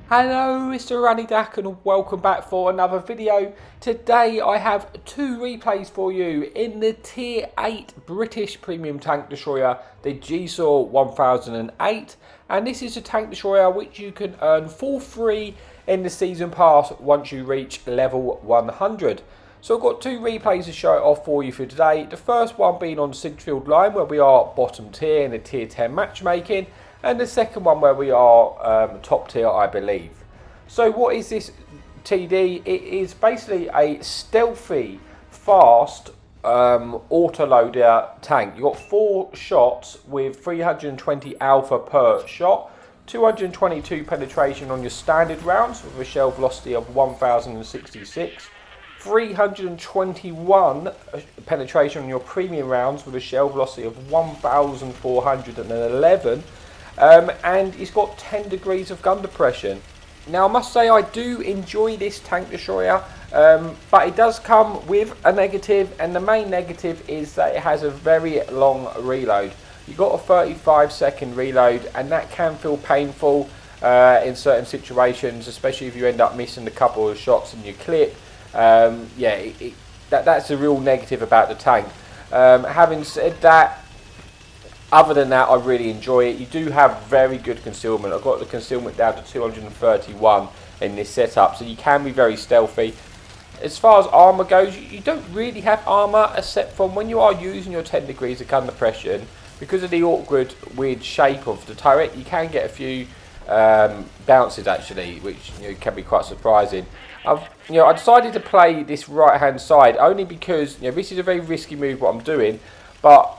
Hello, Mr. Runny Dack, and welcome back for another video. Today I have two replays for you in the Tier 8 British Premium Tank Destroyer, the GSOR 1008. And this is a tank destroyer which you can earn for free in the Season Pass once you reach level 100. So I've got two replays to show it off for you for today. The first one being on Siegfried Line, where we are bottom tier in the Tier 10 matchmaking. And the second one where we are top tier, I believe. So what is this TD? It is basically a stealthy, fast autoloader tank. You've got 4 shots with 320 alpha per shot, 222 penetration on your standard rounds with a shell velocity of 1066, 321 penetration on your premium rounds with a shell velocity of 1411. And it's got 10 degrees of gun depression. Now I must say I do enjoy this tank destroyer, but it does come with a negative, and the main negative is that it has a very long reload. You've got a 35-second reload, and that can feel painful in certain situations, especially if you end up missing a couple of shots in your clip. That's a real negative about the tank. Having said that, other than that, I really enjoy it. You do have very good concealment. I've got the concealment down to 231 in this setup, so you can be very stealthy. As far as armour goes, you don't really have armour, except from when you are using your 10 degrees of gun depression. Because of the awkward, weird shape of the turret, you can get a few bounces actually, which can be quite surprising. I decided to play this right-hand side only because this is a very risky move what I'm doing, but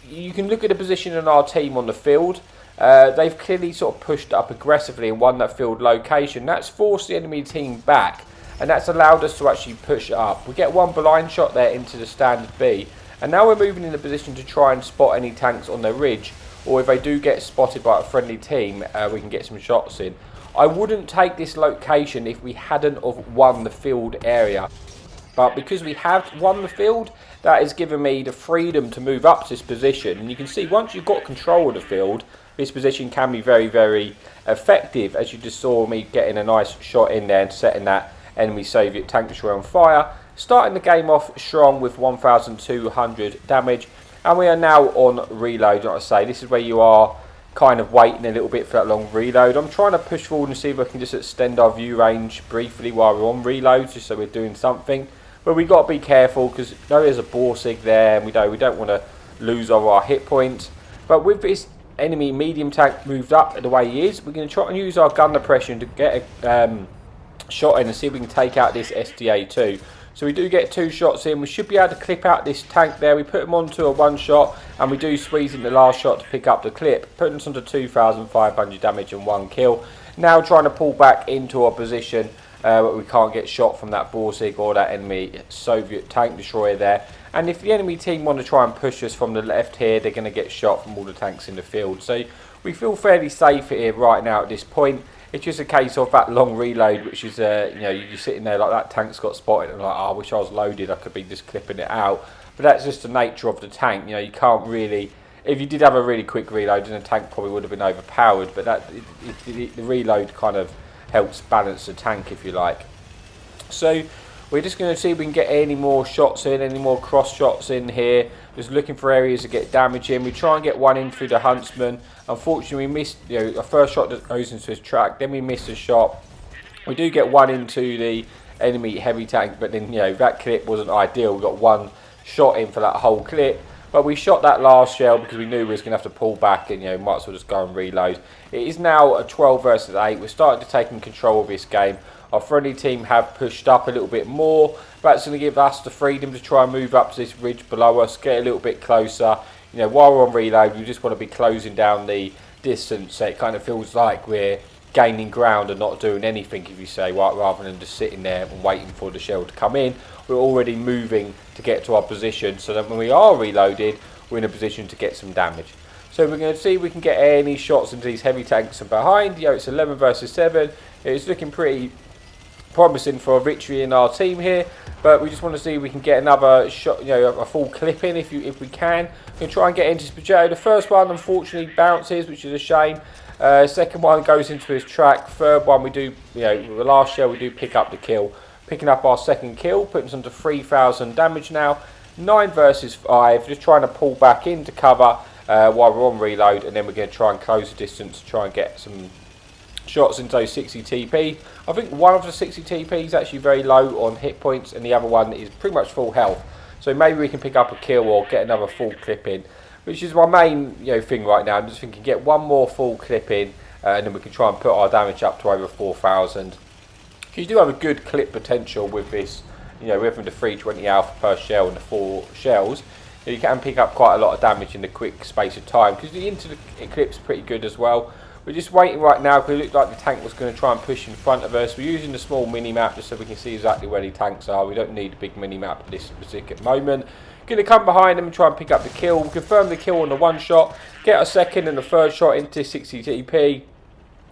you can look at the position in our team on the field. They've clearly sort of pushed up aggressively and won that field location. That's forced the enemy team back, and that's allowed us to actually push up. We get one blind shot there into the standard B, and now we're moving in a position to try and spot any tanks on their ridge, or if they do get spotted by a friendly team, we can get some shots in. I wouldn't take this location if we hadn't have won the field area. But because we have won the field, that has given me the freedom to move up to this position. And you can see once you've got control of the field, this position can be very, very effective. As you just saw me getting a nice shot in there and setting that enemy Soviet tank destroyer on fire. Starting the game off strong with 1200 damage. And we are now on reload, like I say. This is where you are kind of waiting a little bit for that long reload. I'm trying to push forward and see if I can just extend our view range briefly while we're on reload, just so we're doing something. But we've got to be careful because there is a Borsig there, and we don't want to lose all our hit points. But with this enemy medium tank moved up the way he is, we're going to try and use our gun depression to get a shot in and see if we can take out this SDA-2. So we do get 2 shots in. We should be able to clip out this tank there. We put him onto a 1 shot, and we do squeeze in the last shot to pick up the clip. Putting us onto 2,500 damage and 1 kill. Now trying to pull back into our position. But we can't get shot from that Borsig or that enemy Soviet tank destroyer there. And if the enemy team want to try and push us from the left here, they're going to get shot from all the tanks in the field. So we feel fairly safe here right now at this point. It's just a case of that long reload, which is, you're sitting there like that tank's got spotted and like, oh, I wish I was loaded, I could be just clipping it out. But that's just the nature of the tank. You can't really, if you did have a really quick reload, then the tank probably would have been overpowered. But the reload kind of helps balance the tank, if you like. So we're just going to see if we can get any more shots in, any more cross shots in here. Just looking for areas to get damage in. We try and get one in through the Huntsman. Unfortunately, we missed a first shot that goes into his track. Then we missed a shot. We do get one into the enemy heavy tank, but then that clip wasn't ideal. We got 1 shot in for that whole clip. But we shot that last shell because we knew we was going to have to pull back and might as well just go and reload. It is now a 12 versus 8. We're starting to take control of this game. Our friendly team have pushed up a little bit more. That's going to give us the freedom to try and move up to this ridge below us, get a little bit closer. While we're on reload, we just want to be closing down the distance, so it kind of feels like we're gaining ground and not doing anything, if you say, rather than just sitting there and waiting for the shell to come in. We're already moving to get to our position, so that when we are reloaded, we're in a position to get some damage. So we're going to see if we can get any shots into these heavy tanks from behind. It's 11 versus 7. It's looking pretty promising for a victory in our team here, but we just want to see if we can get another shot, a full clip in if we can. We're going to try and get into Spaghetto. The first one unfortunately bounces, which is a shame. Second one goes into his track. Third one, we do, the last shell we do pick up the kill. Picking up our second kill, putting us onto 3,000 damage now. 9 versus 5, just trying to pull back into cover while we're on reload, and then we're going to try and close the distance to try and get some shots into those 60 TP. I think one of the 60 TP is actually very low on hit points, and the other one is pretty much full health. So maybe we can pick up a kill or get another full clip in, which is my main thing right now. I'm just thinking get one more full clip in, and then we can try and put our damage up to over 4,000. You do have a good clip potential with this, with the 320 alpha per shell and the 4 shells. You can pick up quite a lot of damage in a quick space of time, because the into the eclipse is pretty good as well. We're just waiting right now because it looked like the tank was going to try and push in front of us. We're using the small mini map just so we can see exactly where the tanks are. We don't need a big mini map at this specific moment. Going to come behind them and try and pick up the kill. Confirm the kill on the one shot. Get a second and a third shot into 60 TP.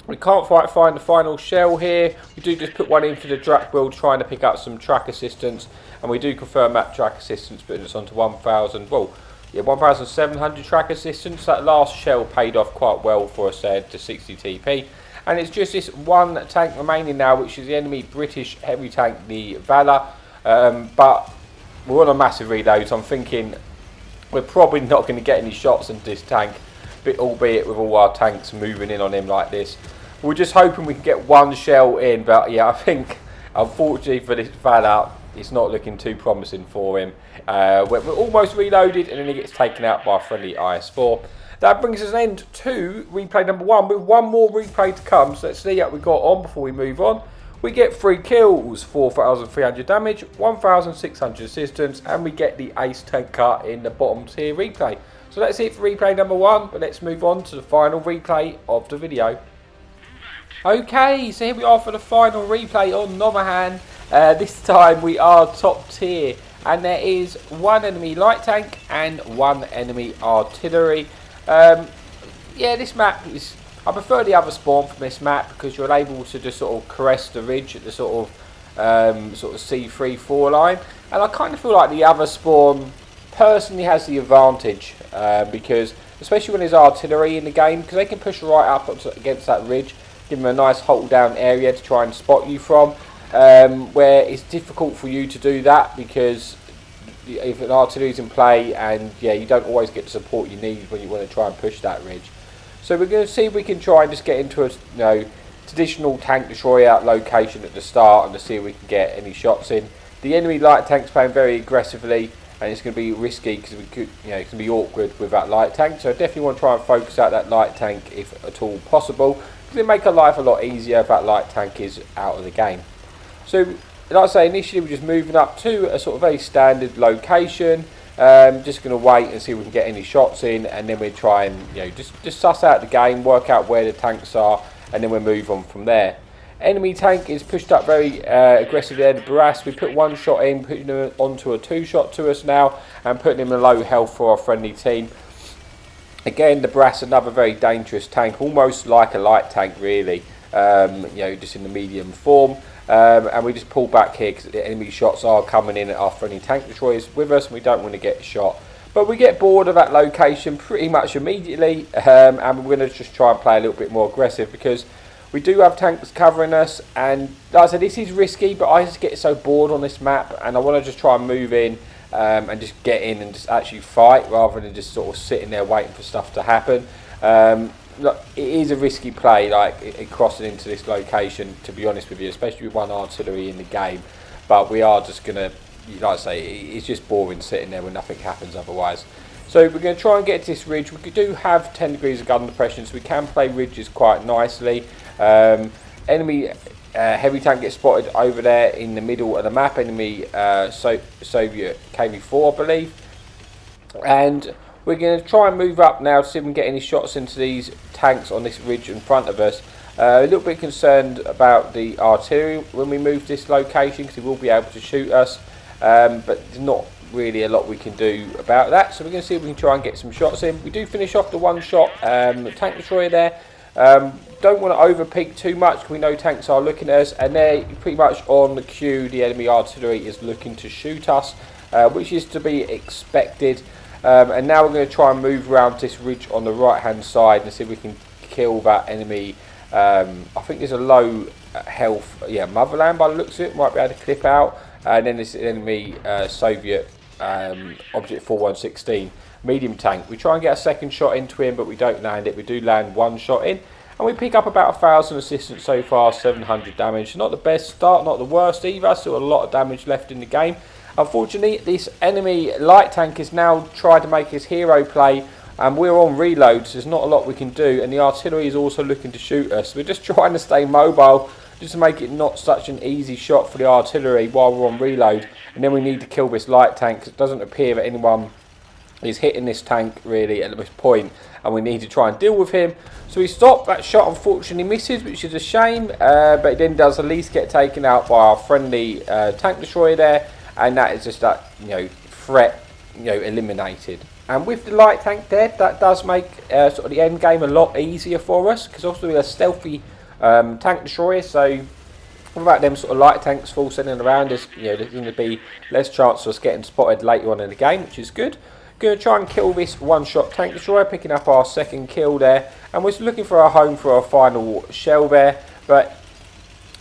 We can't quite find the final shell here. We do just put one in for the Drac build, trying to pick up some track assistance, and we do confirm that track assistance, putting us onto 1,700 track assistance. That last shell paid off quite well for us there to 60 TP. And it's just this one tank remaining now, which is the enemy British heavy tank, the Valor. But we're on a massive reload, so I'm thinking we're probably not going to get any shots into this tank, albeit with all our tanks moving in on him like this. We're just hoping we can get one shell in, but yeah, I think unfortunately for this Valor, it's not looking too promising for him. We're almost reloaded, and then he gets taken out by a friendly IS-4. That brings us an end to replay number 1, with one more replay to come. So let's see what we got on before we move on. We get 3 kills, 4,300 damage, 1,600 assistance, and we get the ace tank cut in the bottom tier replay. So that's it for replay number 1, but let's move on to the final replay of the video. Okay, so here we are for the final replay on Naharn. This time we are top tier, and there is 1 enemy light tank and 1 enemy artillery. Yeah, this map is, I prefer the other spawn from this map because you're able to just sort of caress the ridge at the sort of C3-4 line, and I kind of feel like the other spawn personally has the advantage because especially when there's artillery in the game, because they can push right up against that ridge, give them a nice hold down area to try and spot you from, where it's difficult for you to do that because if an artillery is in play, and yeah, you don't always get the support you need when you want to try and push that ridge. So we're going to see if we can try and just get into a traditional tank destroyer location at the start, and to see if we can get any shots in. The enemy light tank's playing very aggressively, and it's going to be risky because we could, it's going to be awkward with that light tank. So I definitely want to try and focus out that light tank if at all possible, because it make our life a lot easier if that light tank is out of the game. So, like I say, initially we're just moving up to a sort of very standard location. Just going to wait and see if we can get any shots in, and then we try and just suss out the game, work out where the tanks are, and then we'll move on from there. Enemy tank is pushed up very aggressively there, the Barras. We put 1 shot in, putting him onto a 2 shot to us now, and putting him in low health for our friendly team. Again, the Barras, another very dangerous tank, almost like a light tank really, just in the medium form. And we just pull back here because the enemy shots are coming in at our friendly tank destroyers with us, and we don't want to get shot. But we get bored of that location pretty much immediately, and we're going to just try and play a little bit more aggressive because we do have tanks covering us. And like I said, this is risky, but I just get so bored on this map, and I want to just try and move in and just get in and just actually fight rather than just sort of sitting there waiting for stuff to happen. Look, it is a risky play, like crossing into this location, to be honest with you, especially with 1 artillery in the game. But we are just going to, like I say, it's just boring sitting there when nothing happens otherwise. So we're going to try and get to this ridge. We do have 10 degrees of gun depression, so we can play ridges quite nicely. Enemy heavy tank gets spotted over there in the middle of the map. Enemy Soviet KV-4, I believe. And we're going to try and move up now to see if we can get any shots into these tanks on this ridge in front of us. A little bit concerned about the artillery when we move this location because he will be able to shoot us, but there's not really a lot we can do about that. So we're going to see if we can try and get some shots in. We do finish off the 1 shot tank destroyer there. Don't want to over peak too much because we know tanks are looking at us, and they're pretty much on the queue. The enemy artillery is looking to shoot us, which is to be expected. And now we're going to try and move around this ridge on the right hand side and see if we can kill that enemy. I think there's a low health, Motherland by the looks of it, might be able to clip out. And then this enemy Soviet Object 4116 medium tank. We try and get a second shot into him, but we don't land it. We do land one shot in, and we pick up about 1,000 assistance so far, 700 damage. Not the best start, not the worst either. Still a lot of damage left in the game. Unfortunately, this enemy light tank has now tried to make his hero play, and we're on reload, so there's not a lot we can do. And the artillery is also looking to shoot us. We're just trying to stay mobile, just to make it not such an easy shot for the artillery while we're on reload. And then we need to kill this light tank, because it doesn't appear that anyone is hitting this tank really at this point, and we need to try and deal with him. So we stop. That shot unfortunately misses, which is a shame, but it then does at least get taken out by our friendly tank destroyer there, and that is just that threat eliminated. And with the light tank dead, that does make sort of the end game a lot easier for us, because obviously we're a stealthy tank destroyer, so without them sort of light tanks full sending around us, there's going to be less chance of us getting spotted later on in the game, which is good. Going to try and kill this one-shot tank destroyer, picking up our second kill there, and we're looking for our home for our final shell there, but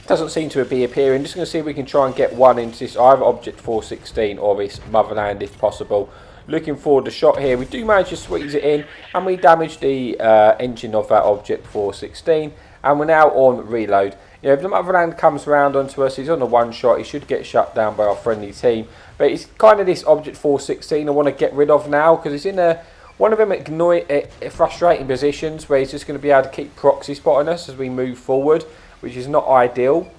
doesn't seem to be appearing. Just going to see if we can try and get one into this either Object 416 or this Motherland if possible. Looking for the shot here. We do manage to squeeze it in, and we damage the engine of that Object 416, and we're now on reload. If the Motherland comes around onto us, he's on the one shot, he should get shut down by our friendly team. But it's kind of this Object 416 I want to get rid of now, because it's in one of them frustrating positions where he's just going to be able to keep proxy spotting us as we move forward, which is not ideal.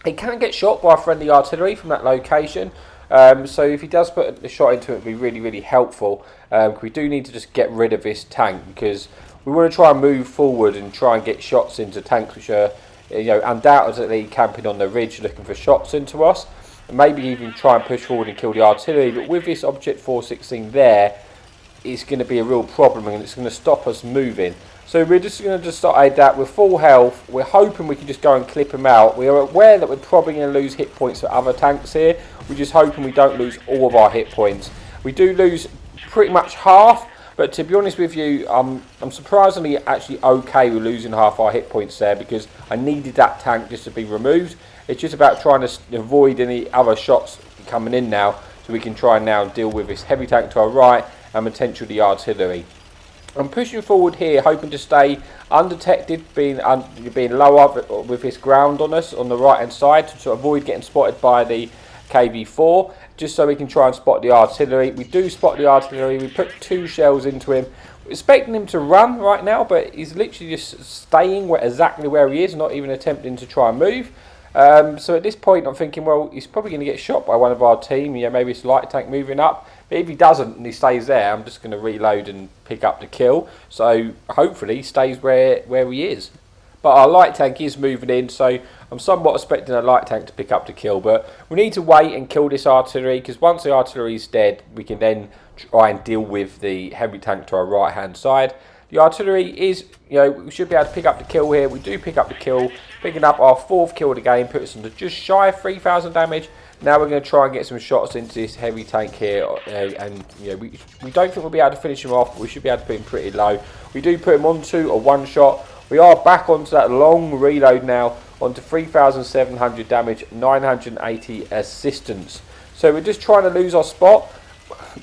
He can get shot by friendly artillery from that location, so if he does put the shot into it, it'd be really, really helpful. We do need to just get rid of this tank, because we want to try and move forward and try and get shots into tanks which are undoubtedly camping on the ridge looking for shots into us, and maybe even try and push forward and kill the artillery. But with this Object 416 there, it's going to be a real problem, and it's going to stop us moving. So we're just going to decide that with full health, we're hoping we can just go and clip him out. We are aware that we're probably going to lose hit points for other tanks here. We're just hoping we don't lose all of our hit points. We do lose pretty much half, but to be honest with you, I'm surprisingly actually okay with losing half our hit points there, because I needed that tank just to be removed. It's just about trying to avoid any other shots coming in now, so we can try and now deal with this heavy tank to our right and potentially the artillery. I'm pushing forward here, hoping to stay undetected, being lower with this ground on us on the right hand side to avoid getting spotted by the KV-4, just so we can try and spot the artillery. We do spot the artillery. We put 2 shells into him. We're expecting him to run right now, but he's literally just staying exactly where he is, not even attempting to try and move. So at this point I'm thinking, well, he's probably going to get shot by one of our team, maybe it's light tank moving up. But if he doesn't and he stays there, I'm just going to reload and pick up the kill. So hopefully he stays where he is. But our light tank is moving in, so I'm somewhat expecting a light tank to pick up the kill. But we need to wait and kill this artillery, because once the artillery is dead, we can then try and deal with the heavy tank to our right hand side. The artillery is, we should be able to pick up the kill here. We do pick up the kill, picking up our 4th kill of the game, puts us into just shy of 3,000 damage. Now we're going to try and get some shots into this heavy tank here, and we don't think we'll be able to finish him off, but we should be able to put him pretty low. We do put him onto a one shot. We are back onto that long reload now, onto 3,700 damage, 980 assistance. So we're just trying to lose our spot.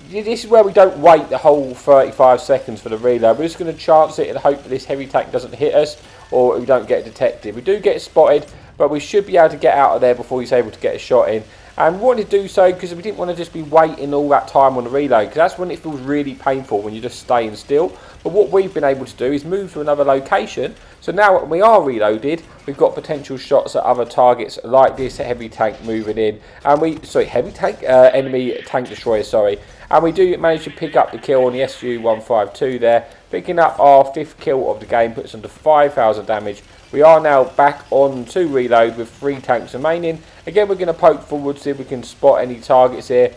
This is where we don't wait the whole 35 seconds for the reload. We're just going to chance it and hope that this heavy tank doesn't hit us, or we don't get detected. We do get spotted, but we should be able to get out of there before he's able to get a shot in. And we wanted to do so because we didn't want to just be waiting all that time on the reload, because that's when it feels really painful, when you're just staying still. But what we've been able to do is move to another location. So now when we are reloaded, we've got potential shots at other targets like this heavy tank moving in. And enemy tank destroyer, sorry. And we do manage to pick up the kill on the SU-152 there. Picking up our 5th kill of the game, puts under 5,000 damage. We are now back on to reload with 3 tanks remaining. Again, we're going to poke forward, see if we can spot any targets here.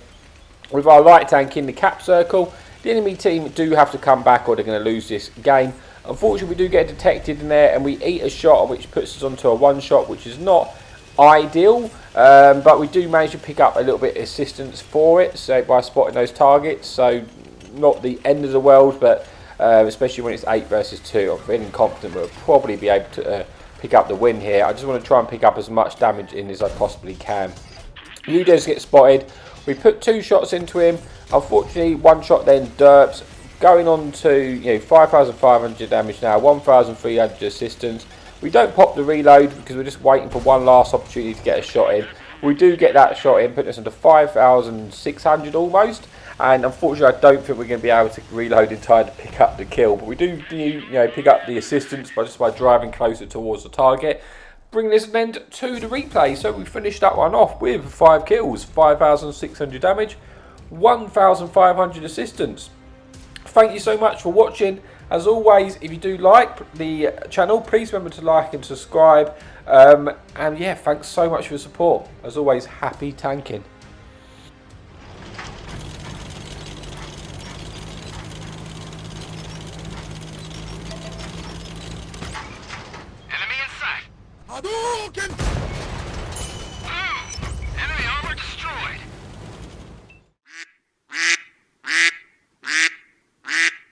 With our light tank in the cap circle, the enemy team do have to come back or they're going to lose this game. Unfortunately, we do get detected in there and we eat a shot, which puts us onto a one shot, which is not ideal. But we do manage to pick up a little bit of assistance for it, so by spotting those targets. So not the end of the world, but especially when it's 8 versus 2. I'm feeling confident we'll probably be able to pick up the win here. I just want to try and pick up as much damage in as I possibly can. Udos get spotted. We put 2 shots into him. Unfortunately, 1 shot then derps. Going on to 5,500 damage now, 1,300 assistance. We don't pop the reload because we're just waiting for one last opportunity to get a shot in. We do get that shot in, putting us into 5,600 almost. And unfortunately, I don't think we're going to be able to reload in time to pick up the kill. But we do pick up the assistance by driving closer towards the target. Bring this an end to the replay. So we finished that one off with 5 kills, 5,600 damage, 1,500 assistance. Thank you so much for watching. As always, if you do like the channel, please remember to like and subscribe. And yeah, thanks so much for your support. As always, happy tanking. Enemy in sight. Hadouken!